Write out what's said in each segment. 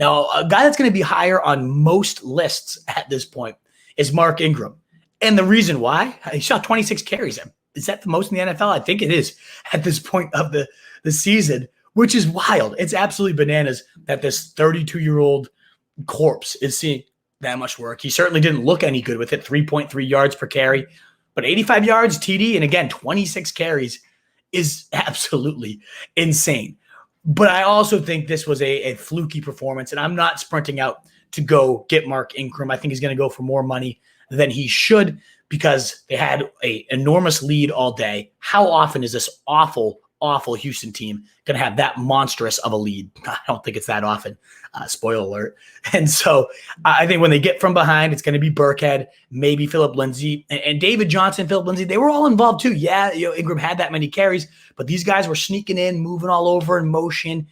Now, a guy that's going to be higher on most lists at this point is Mark Ingram. And the reason why, he shot 26 carries. Is that the most in the NFL? I think it is at this point of the season, which is wild. It's absolutely bananas that this 32-year-old corpse is seeing that much work. He certainly didn't look any good with it, 3.3 yards per carry, but 85 yards TD, and again, 26 carries is absolutely insane. But I also think this was a fluky performance, and I'm not sprinting out to go get Mark Ingram. I think he's going to go for more money than he should because they had an enormous lead all day. How often is this awful Houston team going to have that monstrous of a lead? I don't think it's that often. Spoiler alert. And so I think when they get from behind, it's going to be Burkhead, maybe Phillip Lindsay, and David Johnson, Phillip Lindsay. They were all involved too. Yeah, Ingram had that many carries, but these guys were sneaking in, moving all over in motion.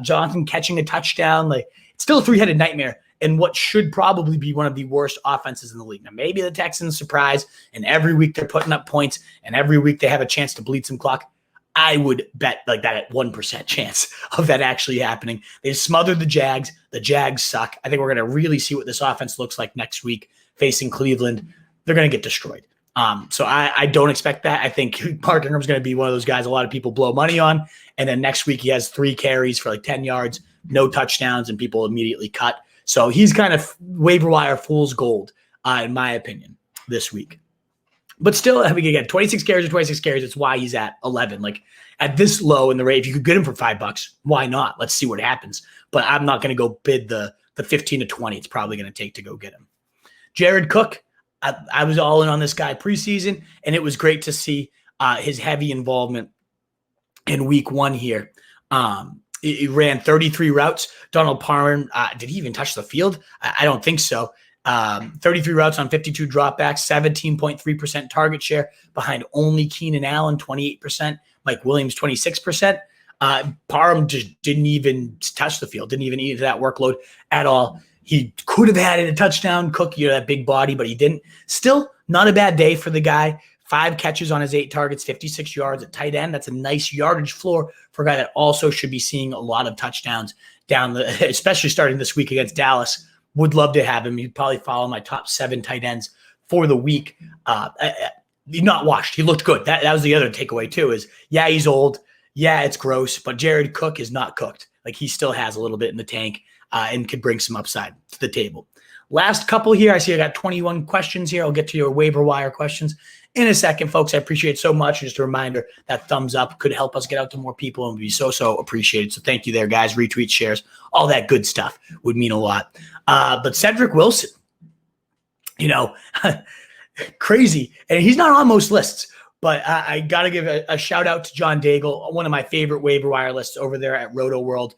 Johnson catching a touchdown. Like, it's still a three-headed nightmare and what should probably be one of the worst offenses in the league. Now, maybe the Texans surprise, and every week they're putting up points, and every week they have a chance to bleed some clock. I would bet like that at 1% chance of that actually happening. They smothered the Jags. The Jags suck. I think we're going to really see what this offense looks like next week facing Cleveland. They're going to get destroyed. So I don't expect that. I think Mark Ingram's going to be one of those guys a lot of people blow money on. And then next week he has 3 carries for like 10 yards, no touchdowns, and people immediately cut. So he's kind of waiver wire fool's gold, in my opinion, this week. But still, I mean, again, 26 carries or 26 carries, it's why he's at 11. Like, at this low in the rate, if you could get him for $5, why not? Let's see what happens. But I'm not going to go bid the 15 to 20 it's probably going to take to go get him. Jared Cook, I was all in on this guy preseason, and it was great to see his heavy involvement in week 1 here. He ran 33 routes. Donald Parham, did he even touch the field? I don't think so. 33 routes on 52 dropbacks, 17.3% target share behind only Keenan Allen, 28%, Mike Williams, 26%. Parham just didn't even touch the field, didn't even eat that workload at all. He could have had a touchdown. Cook, that big body, but he didn't. Still not a bad day for the guy. 5 catches on his 8 targets, 56 yards at tight end. That's a nice yardage floor for a guy that also should be seeing a lot of touchdowns especially starting this week against Dallas. Would love to have him. He'd probably follow my top 7 tight ends for the week. He's not washed. He looked good. That was the other takeaway too is, yeah, he's old. Yeah, it's gross, but Jared Cook is not cooked. Like, he still has a little bit in the tank and could bring some upside to the table. Last couple here. I see I got 21 questions here. I'll get to your waiver wire questions in a second, folks. I appreciate it so much. Just a reminder, that thumbs up could help us get out to more people and would be so appreciated. So thank you there, guys. Retweets, shares, all that good stuff would mean a lot. But Cedric Wilson, crazy. And he's not on most lists, but I got to give a shout out to John Daigle, one of my favorite waiver wire lists over there at Roto World.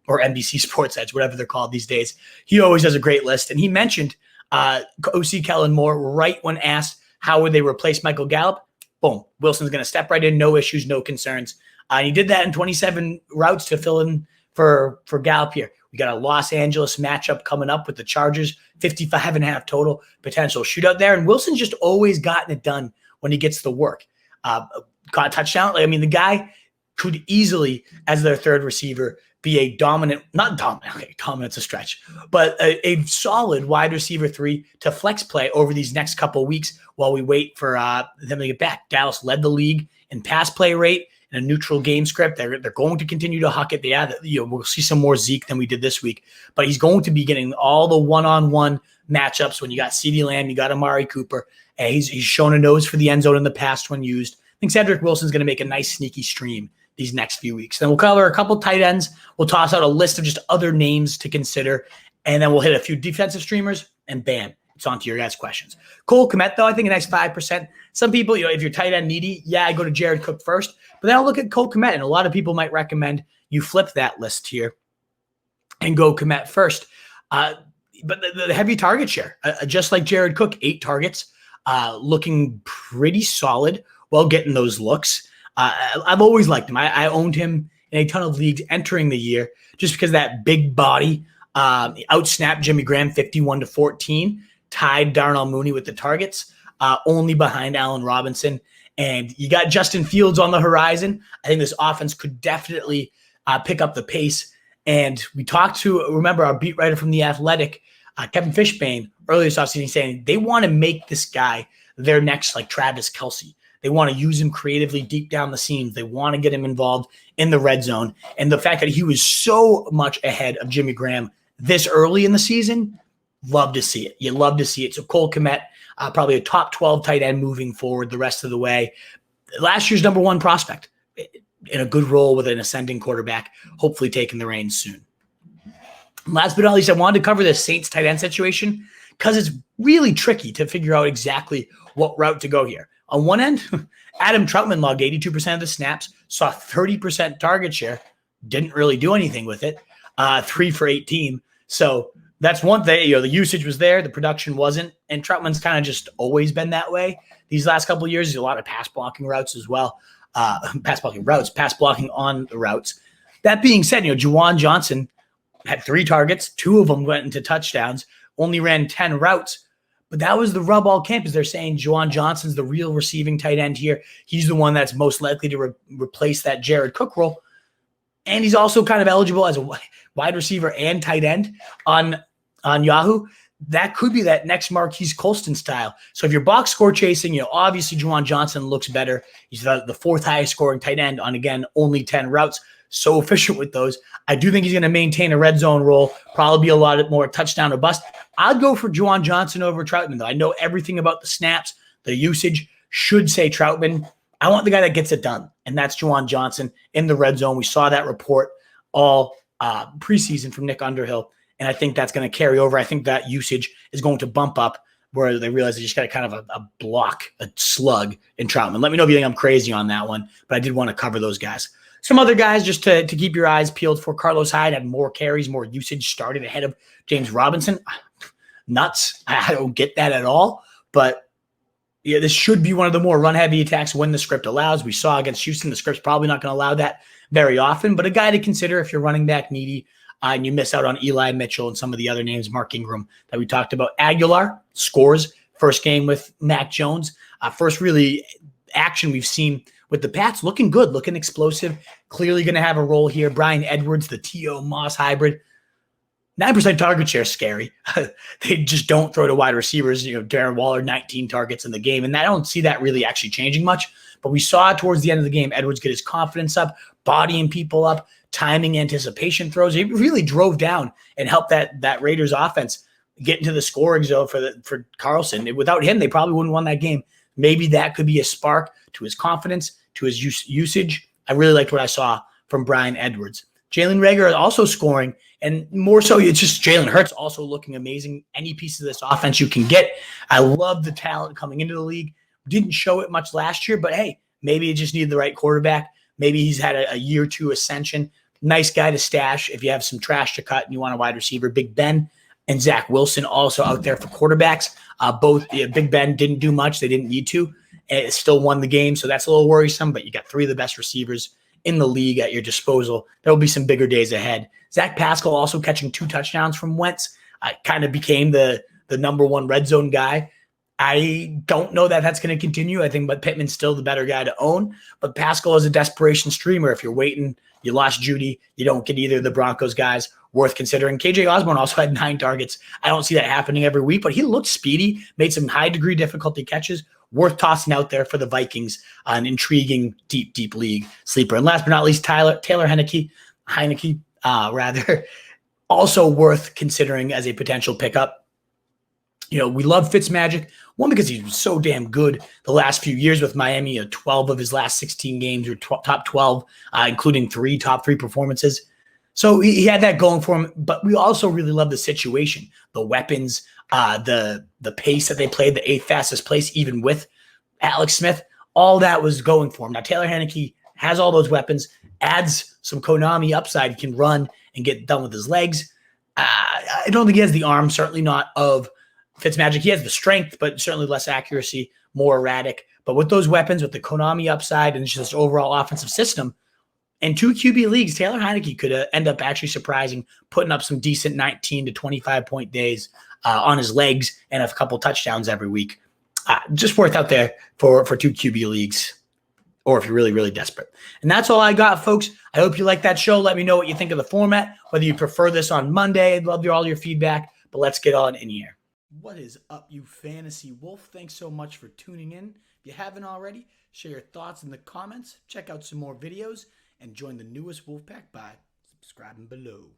Or NBC Sports Edge, whatever they're called these days. He always has a great list. And he mentioned O.C. Kellen Moore right when asked how would they replace Michael Gallup. Boom. Wilson's going to step right in. No issues, no concerns. And he did that in 27 routes to fill in for Gallup here. We got a Los Angeles matchup coming up with the Chargers, 55.5 total potential shootout there. And Wilson's just always gotten it done when he gets the work. Caught a touchdown. The guy could easily, as their third receiver, be a dominant's a stretch, but a solid wide receiver 3 to flex play over these next couple of weeks while we wait for them to get back. Dallas led the league in pass play rate in a neutral game script. They're going to continue to huck it. We'll see some more Zeke than we did this week, but he's going to be getting all the one-on-one matchups when you got CeeDee Lamb, you got Amari Cooper. And he's shown a nose for the end zone in the past when used. I think Cedric Wilson's going to make a nice sneaky stream these next few weeks. Then we'll cover a couple tight ends. We'll toss out a list of just other names to consider, and then we'll hit a few defensive streamers, and bam, it's on to your guys' questions. Cole Kmet, though, I think a nice 5%. Some people, if you're tight end needy, I go to Jared Cook first, but then I'll look at Cole Kmet, and a lot of people might recommend you flip that list here and go Kmet first. But the heavy target share, just like Jared Cook, 8 targets, looking pretty solid while getting those looks. I've always liked him. I owned him in a ton of leagues entering the year just because that big body outsnapped Jimmy Graham 51-14, tied Darnell Mooney with the targets, only behind Allen Robinson. And you got Justin Fields on the horizon. I think this offense could definitely pick up the pace And we talked to, remember, our beat writer from The Athletic, Kevin Fishbane, earlier this offseason, saying they want to make this guy their next like Travis Kelce. They want to use him creatively deep down the seams. They want to get him involved in the red zone. And the fact that he was so much ahead of Jimmy Graham this early in the season, love to see it. You love to see it. So Cole Kmet, probably a top 12 tight end moving forward the rest of the way. Last year's number one prospect in a good role with an ascending quarterback, hopefully taking the reins soon. Last but not least, I wanted to cover the Saints tight end situation because it's really tricky to figure out exactly what route to go here. On one end, Adam Trautman logged 82% of the snaps, saw 30% target share, didn't really do anything with it, 3 for 18. So that's one thing. The usage was there, the production wasn't, and Trautman's kind of just always been that way. These last couple of years, there's a lot of pass blocking routes as well. Pass blocking on the routes. That being said, Juwan Johnson had 3 targets, 2 of them went into touchdowns, only ran 10 routes. But that was the rub all camp, is they're saying Juwan Johnson's the real receiving tight end here. He's the one that's most likely to replace that Jared Cook role. And he's also kind of eligible as a wide receiver and tight end on Yahoo. That could be that next Marquise Colston style. So if you're box score chasing, obviously Juwan Johnson looks better. He's the 4th highest scoring tight end on, again, only 10 routes. So efficient with those. I do think he's going to maintain a red zone role, probably be a lot more touchdown or bust. I'd go for Juwan Johnson over Trautman, though. I know everything about the snaps, the usage should say Trautman. I want the guy that gets it done, and that's Juwan Johnson in the red zone. We saw that report all preseason from Nick Underhill, and I think that's going to carry over. I think that usage is going to bump up where they realize they just got kind of a block, a slug in Trautman. Let me know if you think I'm crazy on that one, but I did want to cover those guys. Some other guys just to keep your eyes peeled for. Carlos Hyde had more carries, more usage, started ahead of James Robinson. Nuts. I don't get that at all. But yeah, this should be one of the more run-heavy attacks when the script allows. We saw against Houston, the script's probably not going to allow that very often. But a guy to consider if you're running back needy and you miss out on Eli Mitchell and some of the other names, Mark Ingram that we talked about. Agholor scores first game with Mac Jones. First really action we've seen with the Pats, looking good, looking explosive, clearly going to have a role here. Bryan Edwards, the T.O. Moss hybrid. 9% target share is scary. They just don't throw to wide receivers. Darren Waller, 19 targets in the game. And I don't see that really actually changing much. But we saw towards the end of the game, Edwards get his confidence up, bodying people up, timing anticipation throws. He really drove down and helped that Raiders offense get into the scoring zone for Carlson. Without him, they probably wouldn't have won that game. Maybe that could be a spark to his confidence, to his usage. I really liked what I saw from Bryan Edwards. Jalen Reagor also scoring, and more so, it's just Jalen Hurts also looking amazing. Any piece of this offense you can get. I love the talent coming into the league. Didn't show it much last year, but hey, maybe it just needed the right quarterback. Maybe he's had a year or two ascension. Nice guy to stash if you have some trash to cut and you want a wide receiver. Big Ben and Zach Wilson also out there for quarterbacks. Big Ben didn't do much. They didn't need to. It still won the game, so that's a little worrisome, but you got 3 of the best receivers in the league at your disposal. There will be some bigger days ahead. Zach Pascal also catching 2 touchdowns from Wentz. Kind of became the number 1 red zone guy. I don't know that that's going to continue. I think, but Pittman's still the better guy to own. But Pascal is a desperation streamer. If you're waiting, you lost Judy, you don't get either of the Broncos guys, worth considering. KJ Osborne also had 9 targets. I don't see that happening every week, but he looked speedy, made some high degree difficulty catches, worth tossing out there for the Vikings, an intriguing deep league sleeper. And last but not least, Taylor Heinicke, also worth considering as a potential pickup. We love Fitzmagic. One, because he's so damn good the last few years with Miami. 12 of his last 16 games are top 12, including 3 top 3 performances. So he had that going for him. But we also really love the situation, the weapons, the pace that they played, the 8th fastest place, even with Alex Smith. All that was going for him. Now, Taylor Heinicke has all those weapons, adds some Konami upside. He can run and get done with his legs. I don't think he has the arm, certainly not of Fitzmagic. He has the strength, but certainly less accuracy, more erratic. But with those weapons, with the Konami upside and just overall offensive system, in 2 QB leagues, Taylor Heinicke could end up actually surprising, putting up some decent 19 to 25 point days on his legs and a couple touchdowns every week. Just worth out there for 2 QB leagues. or if you're really, really desperate. And that's all I got, folks. I hope you like that show. Let me know what you think of the format, whether you prefer this on Monday. I'd love all your feedback, but let's get on in here. What is up, you fantasy wolf? Thanks so much for tuning in. If you haven't already, share your thoughts in the comments, check out some more videos, and join the newest Wolfpack by subscribing below.